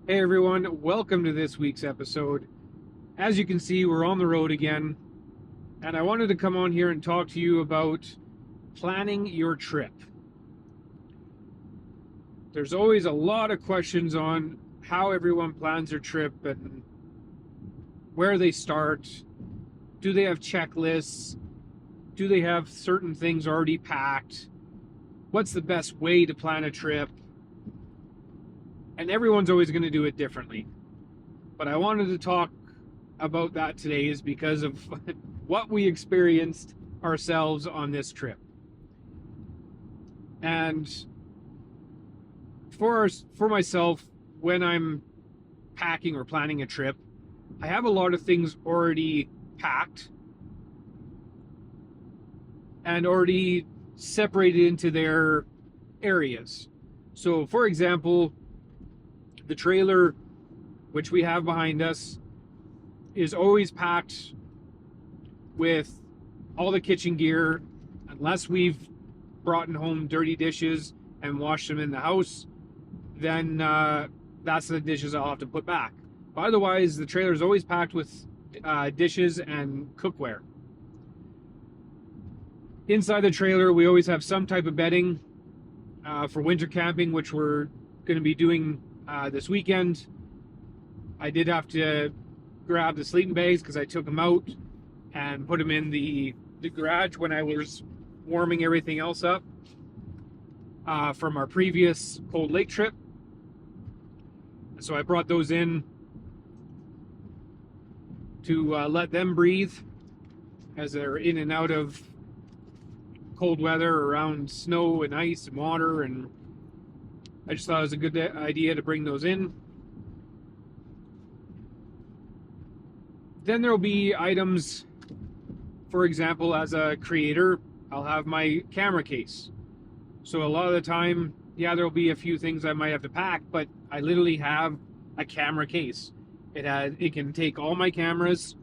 Hey everyone, welcome to this week's episode. As you can see, we're on the road again, and I wanted to come on here and talk to you about planning your trip. There's always a lot of questions on how everyone plans their trip and where they start. Do they have checklists? Do they have certain things already packed? What's the best way to plan a trip? And everyone's always going to do it differently. But I wanted to talk about that today is because of what we experienced ourselves on this trip. And for myself, when I'm packing or planning a trip, I have a lot of things already packed and already separated into their areas. So, for example, the trailer, which we have behind us, is always packed with all the kitchen gear, unless we've brought home dirty dishes and washed them in the house. Then that's the dishes I'll have to put back. But otherwise, the trailer is always packed with dishes and cookware. Inside the trailer, we always have some type of bedding for winter camping, which we're going to be doing this weekend. I did have to grab the sleeping bags because I took them out and put them in the garage when I was warming everything else up from our previous Cold Lake trip. So I brought those in to let them breathe as they're in and out of cold weather around snow and ice and water, and I just thought it was a good idea to bring those in. Then there'll be items, for example, as a creator, I'll have my camera case. So a lot of the time, there'll be a few things I might have to pack, but I literally have a camera case. It can take all my cameras,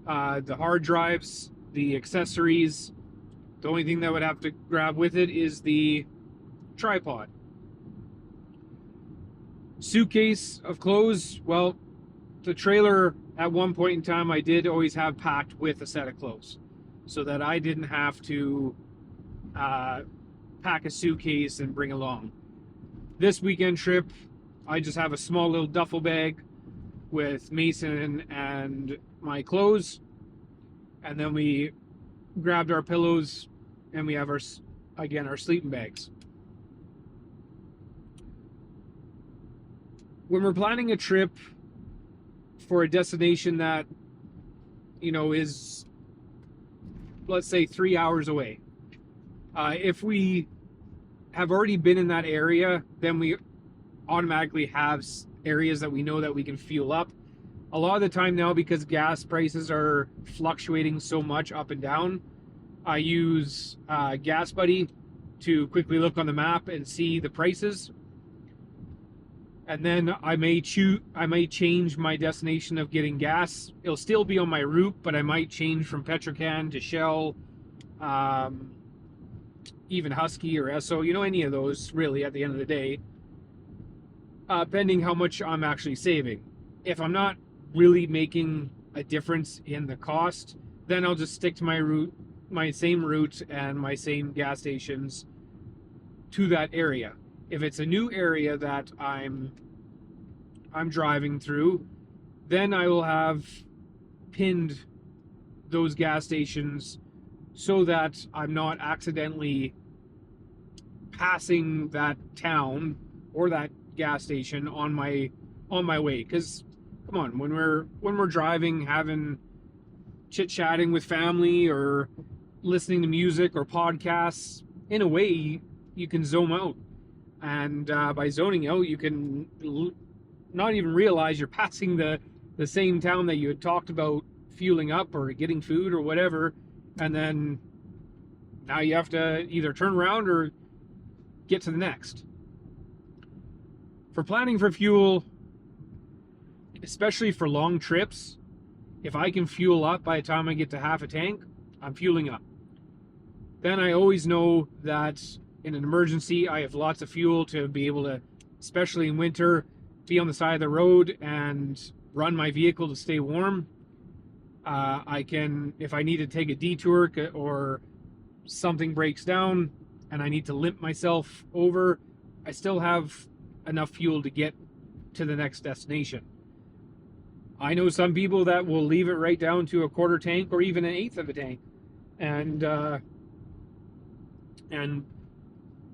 the hard drives, the accessories. The only thing that I would have to grab with it is the tripod. Suitcase of clothes, well, the trailer at one point in time I did always have packed with a set of clothes so that I didn't have to pack a suitcase and bring along. This weekend trip, I just have a small little duffel bag with Mason and my clothes, and then we grabbed our pillows and we have our sleeping bags. When we're planning a trip for a destination that, is, let's say, 3 hours away, if we have already been in that area, then we automatically have areas that we know that we can fuel up. A lot of the time now, because gas prices are fluctuating so much up and down, I use Gas Buddy to quickly look on the map and see the prices. And then I may change my destination of getting gas. It'll still be on my route, but I might change from Petrocan to Shell, even Husky or Esso, any of those really at the end of the day, depending how much I'm actually saving. If I'm not really making a difference in the cost, then I'll just stick to my same route and my same gas stations to that area. If it's a new area that I'm driving through, then I will have pinned those gas stations so that I'm not accidentally passing that town or that gas station on my way. Because come on, when we're driving, having chit-chatting with family or listening to music or podcasts, in a way you can zone out. And by zoning out, you can not even realize you're passing the same town that you had talked about fueling up or getting food or whatever. And then now you have to either turn around or get to the next. For planning for fuel, especially for long trips, if I can fuel up by the time I get to half a tank, I'm fueling up. Then I always know that in an emergency, I have lots of fuel to be able to, especially in winter, be on the side of the road and run my vehicle to stay warm. I can, if I need to take a detour or something breaks down and I need to limp myself over, I still have enough fuel to get to the next destination. I know some people that will leave it right down to a quarter tank or even an eighth of a tank, and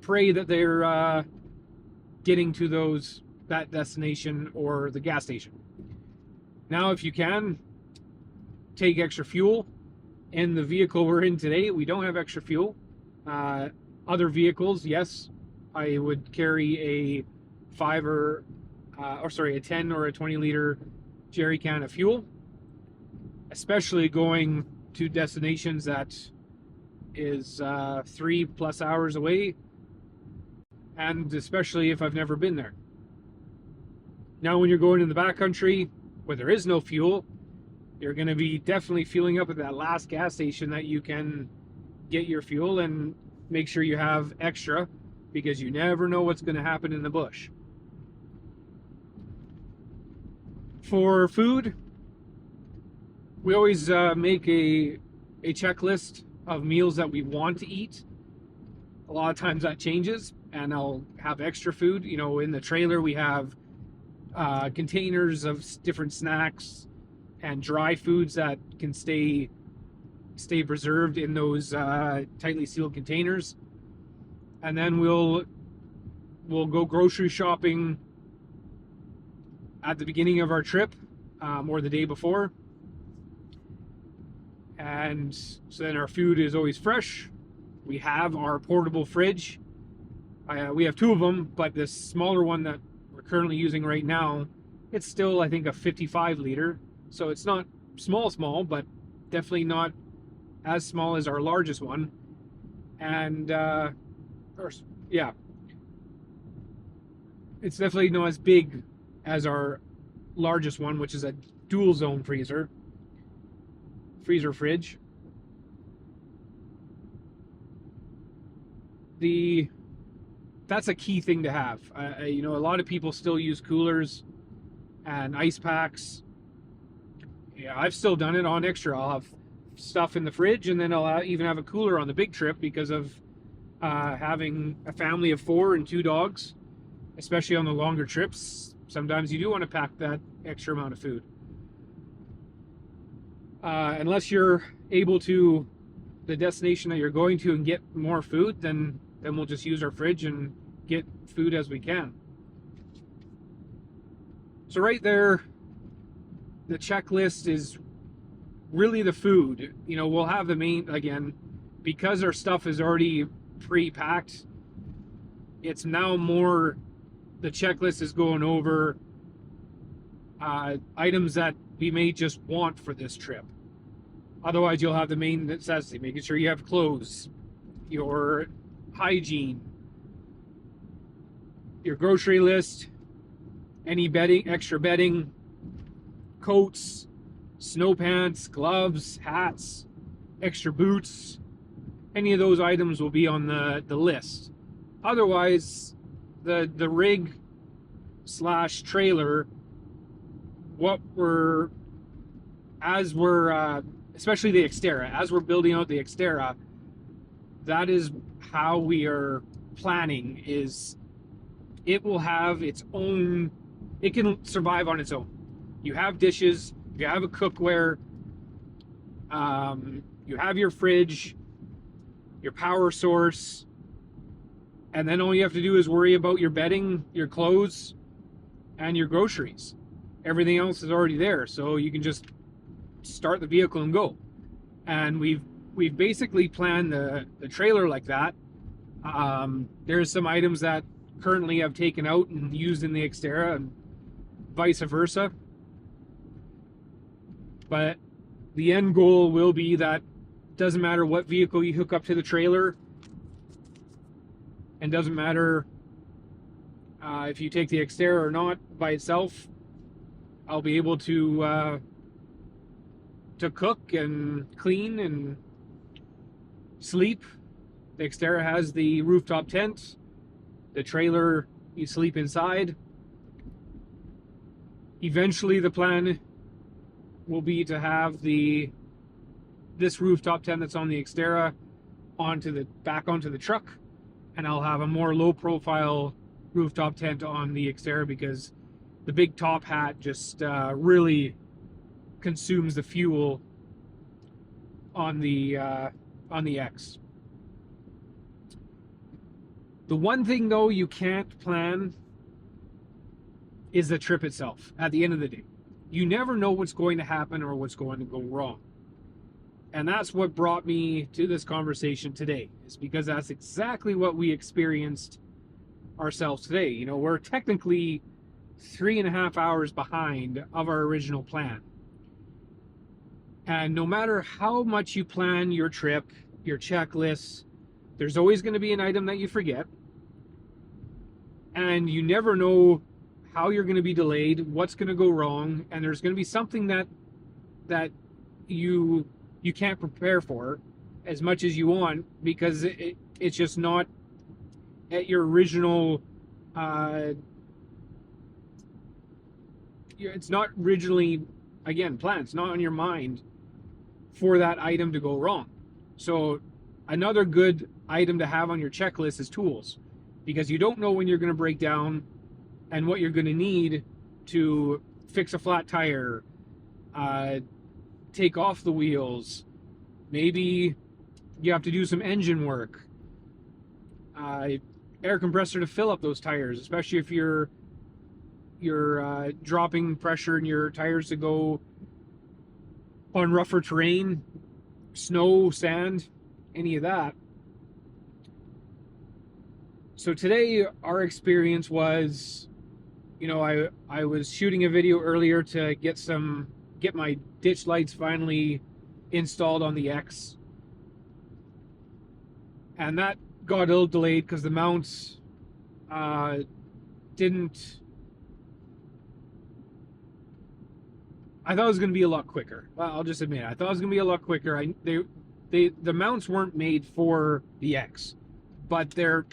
pray that they're getting to that destination or the gas station. Now, if you can, take extra fuel. In the vehicle we're in today, we don't have extra fuel. Other vehicles, yes, I would carry a 10 or a 20 liter jerry can of fuel, especially going to destinations that is 3+ hours away, and especially if I've never been there. Now, when you're going in the backcountry where there is no fuel, you're going to be definitely fueling up at that last gas station that you can get your fuel, and make sure you have extra, because you never know what's going to happen in the bush. For food, we always make a checklist of meals that we want to eat. A lot of times that changes, and I'll have extra food. You know, in the trailer we have containers of different snacks and dry foods that can stay preserved in those tightly sealed containers. And then we'll go grocery shopping at the beginning of our trip, or the day before, and so then our food is always fresh. We have our portable fridge. We have two of them, but this smaller one that we're currently using right now, it's still, I think, a 55 liter. So it's not small, but definitely not as small as our largest one. And it's definitely not as big as our largest one, which is a dual zone freezer fridge. That's a key thing to have. You know, a lot of people still use coolers and ice packs. Yeah, I've still done it on extra. I'll have stuff in the fridge, and then I'll even have a cooler on the big trip because of having a family of 4 and 2 dogs, especially on the longer trips. Sometimes you do want to pack that extra amount of food. Unless you're able to the destination that you're going to and get more food, then we'll just use our fridge and get food as we can. So right there, the checklist is really the food. You know, we'll have the main, again, because our stuff is already pre-packed, it's now more, the checklist is going over items that we may just want for this trip. Otherwise, you'll have the main necessity, making sure you have clothes, your hygiene, your grocery list, any bedding, extra bedding, coats, snow pants, gloves, hats, extra boots. Any of those items will be on the list. Otherwise, the rig / trailer, especially the Xterra, as we're building out the Xterra, that is how we are planning, is it will have its own, it can survive on its own. You have dishes, you have a cookware, you have your fridge, your power source, and then all you have to do is worry about your bedding, your clothes, and your groceries. Everything else is already there, so you can just start the vehicle and go. And we've basically planned the trailer like that. There's some items that currently I've taken out and used in the Xterra, and vice versa. But the end goal will be that doesn't matter what vehicle you hook up to the trailer, and doesn't matter if you take the Xterra or not by itself, I'll be able to cook and clean and sleep. The Xterra has the rooftop tent. The trailer, you sleep inside. Eventually the plan will be to have this rooftop tent that's on the Xterra back onto the truck, and I'll have a more low profile rooftop tent on the Xterra because the big top hat just really consumes the fuel on the X. The one thing though you can't plan is the trip itself. At the end of the day, you never know what's going to happen or what's going to go wrong. And that's what brought me to this conversation today, is because that's exactly what we experienced ourselves today. You know, we're technically 3.5 hours behind of our original plan. And no matter how much you plan your trip, your checklists, there's always going to be an item that you forget. And you never know how you're going to be delayed, what's going to go wrong, and there's going to be something that you can't prepare for as much as you want, because it's just not at your original it's not originally, again, planned. It's not on your mind for that item to go wrong. So another good item to have on your checklist is tools, because you don't know when you're going to break down and what you're going to need to fix a flat tire, take off the wheels, maybe you have to do some engine work, air compressor to fill up those tires, especially if you're dropping pressure in your tires to go on rougher terrain, snow, sand, any of that. So today our experience was, you know, I was shooting a video earlier to get my ditch lights finally installed on the X, and that got a little delayed because the mounts didn't. I thought it was going to be a lot quicker. Well, I'll just admit it. I thought it was going to be a lot quicker. The mounts weren't made for the X, but they're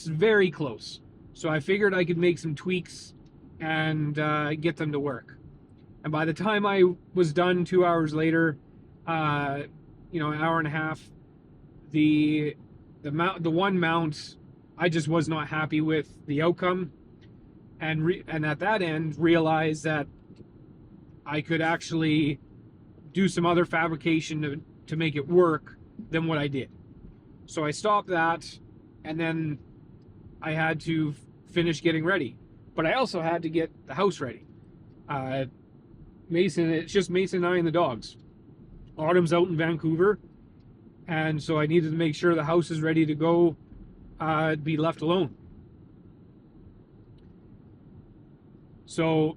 very close. So I figured I could make some tweaks and get them to work. And by the time I was done 2 hours later, you know, an hour and a half, the one mount, I just was not happy with the outcome, and at that end realized that I could actually do some other fabrication to make it work than what I did. So I stopped that, and then I had to finish getting ready. But I also had to get the house ready. Mason, it's just Mason and I and the dogs. Autumn's out in Vancouver, and so I needed to make sure the house is ready to go, be left alone. So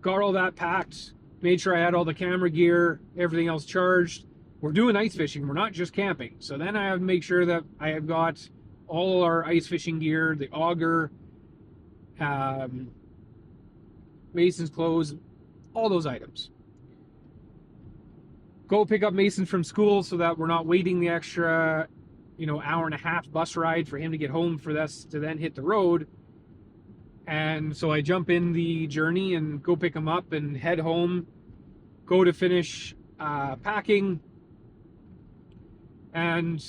got all that packed, made sure I had all the camera gear, everything else charged. We're doing ice fishing, we're not just camping. So then I have to make sure that I have got all our ice fishing gear, the auger, Mason's clothes, all those items. Go pick up Mason from school so that we're not waiting the extra, you know, hour and a half bus ride for him to get home for us to then hit the road. And so I jump in the journey and go pick him up and head home, go to finish packing, and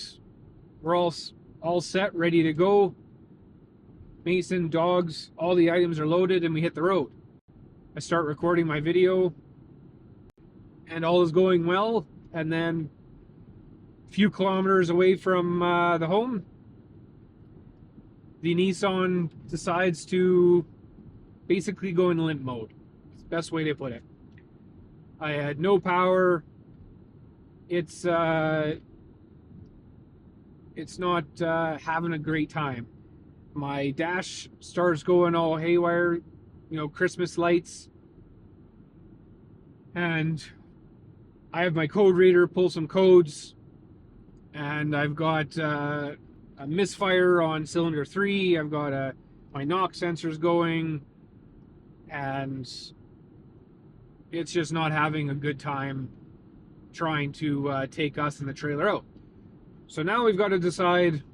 we're all set, ready to go. Mason, dogs, all the items are loaded, and we hit the road. I start recording my video, and all is going well. And then a few kilometers away from the home, the Nissan decides to basically go in limp mode. It's the best way to put it. I had no power. It's not having a great time. My dash starts going all haywire, you know, Christmas lights. And I have my code reader pull some codes, and I've got a misfire on cylinder 3. I've got my knock sensors going, and it's just not having a good time trying to take us and the trailer out. So now we've got to decide,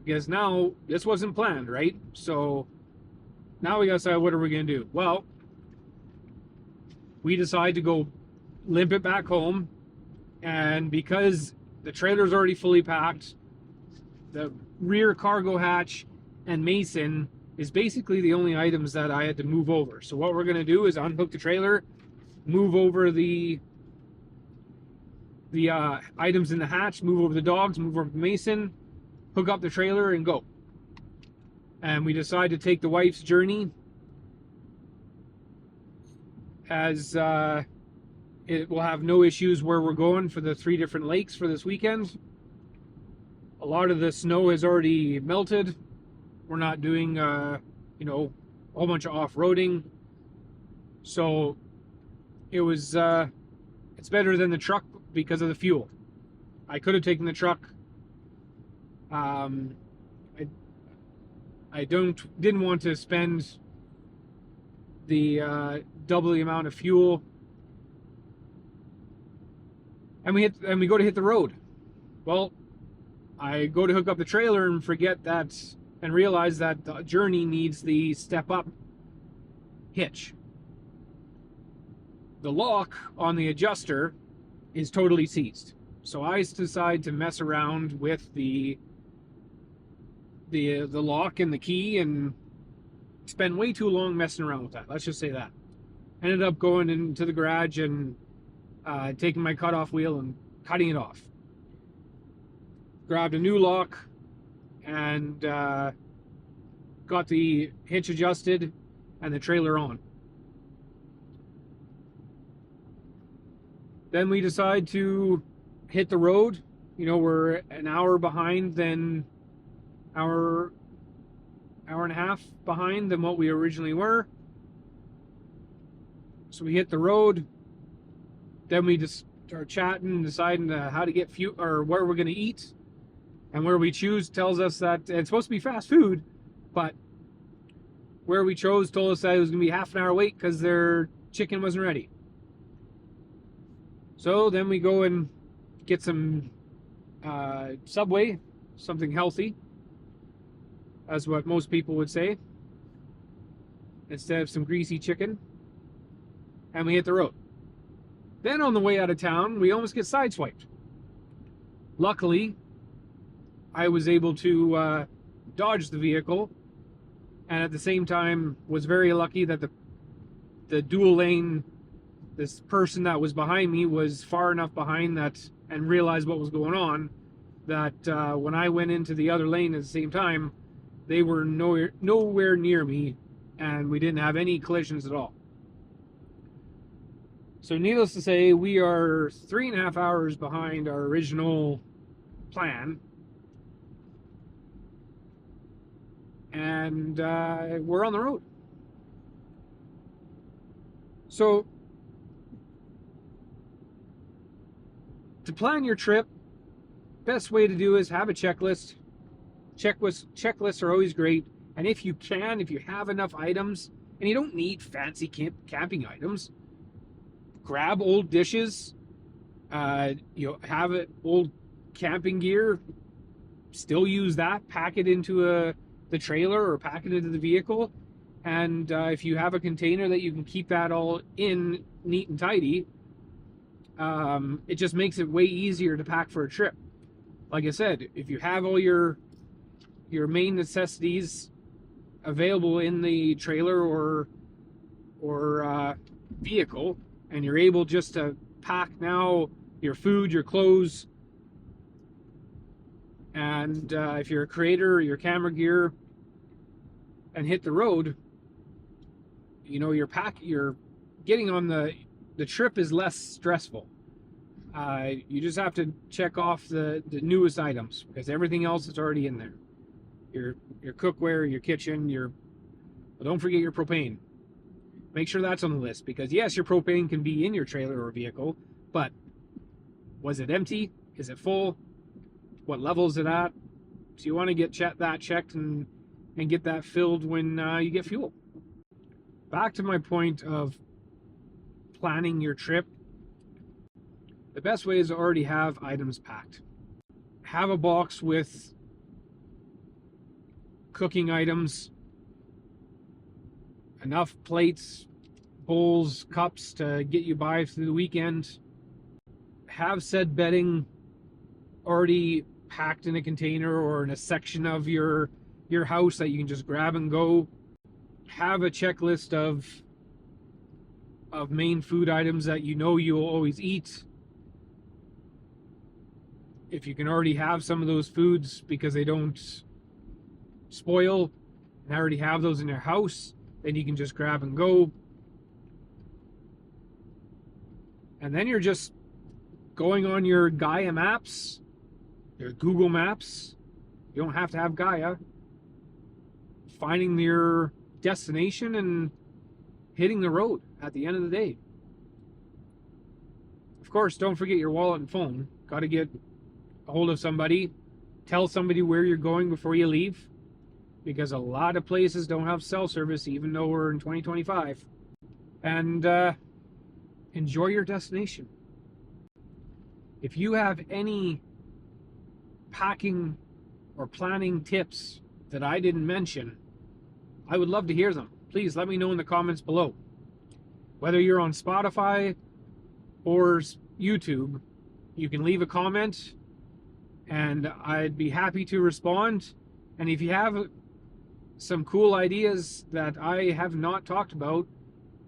because now this wasn't planned, right? So Now we gotta decide, what are we gonna do? Well, we decide to go limp it back home, and because the trailer's already fully packed, the rear cargo hatch and mason is basically the only items that I had to move over. So what we're gonna do is unhook the trailer, move over the items in the hatch, move over the dogs, move over the mason, hook up the trailer, and go. And we decide to take the wife's journey as it will have no issues where we're going for the 3 different lakes for this weekend. A lot of the snow has already melted. We're not doing, a whole bunch of off-roading. So it was, it's better than the truck because of the fuel. I could have taken the truck. I didn't want to spend the double the amount of fuel. And we go to hit the road. Well, I go to hook up the trailer and forget that, and realize that the journey needs the step up hitch. The lock on the adjuster is totally seized. So I decide to mess around with the lock and the key and spend way too long messing around with that. Let's just say that. Ended up going into the garage and taking my cutoff wheel and cutting it off. Grabbed a new lock and got the hitch adjusted and the trailer on. Then we decide to hit the road. We're an hour behind than hour and a half behind than what we originally were. So we hit the road. Then we just start chatting, deciding how to get fuel or where we're going to eat. And where we choose tells us that it's supposed to be fast food, but where we chose told us that it was going to be half an hour wait because their chicken wasn't ready. So then we go and get some Subway, something healthy, as what most people would say, instead of some greasy chicken, and we hit the road. Then on the way out of town, we almost get sideswiped. Luckily, I was able to dodge the vehicle, and at the same time was very lucky that the dual lane, this person that was behind me was far enough behind that and realized what was going on, that when I went into the other lane at the same time, they were nowhere near me, and we didn't have any collisions at all. So needless to say, we are 3.5 hours behind our original plan. And we're on the road. So to plan your trip, best way to do is have a checklist. Checklists are always great. And if you have enough items, and you don't need fancy camping items, grab old dishes, have old camping gear, still use that, pack it into the trailer or pack it into the vehicle, and if you have a container that you can keep that all in neat and tidy, it just makes it way easier to pack for a trip. Like I said, if you have all your main necessities available in the trailer or vehicle, and you're able just to pack now your food, your clothes, and if you're a creator, your camera gear, and hit the road, you're getting on the trip is less stressful. You just have to check off the newest items because everything else is already in there. Your cookware, your kitchen, don't forget your propane. Make sure that's on the list because yes, your propane can be in your trailer or vehicle, but was it empty? Is it full? What level is it at? So you want to get that checked and get that filled when you get fuel. Back to my point of planning your trip. The best way is to already have items packed. Have a box with cooking items, enough plates, bowls, cups to get you by through the weekend. Have said bedding already packed in a container or in a section of your house that you can just grab and go. Have a checklist of main food items that you know you'll always eat. If you can already have some of those foods because they don't spoil and already have those in your house, then you can just grab and go. And then you're just going on your Gaia maps, your Google Maps. You don't have to have Gaia. Finding your destination and hitting the road at the end of the day. Of course, don't forget your wallet and phone. Got to get a hold of somebody. Tell somebody where you're going before you leave, because a lot of places don't have cell service even though we're in 2025. And enjoy your destination. If you have any packing or planning tips that I didn't mention, I would love to hear them. Please let me know in the comments below. Whether you're on Spotify or YouTube, you can leave a comment and I'd be happy to respond. And if you have some cool ideas that I have not talked about,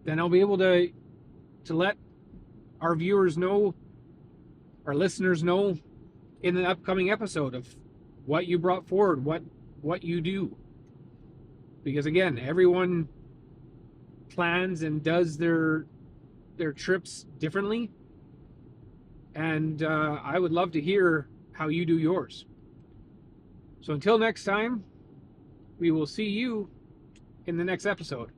then I'll be able to let our viewers know, our listeners know in the upcoming episode of what you brought forward, what you do. Because again, everyone plans and does their trips differently, and I would love to hear how you do yours. So until next time, we will see you in the next episode.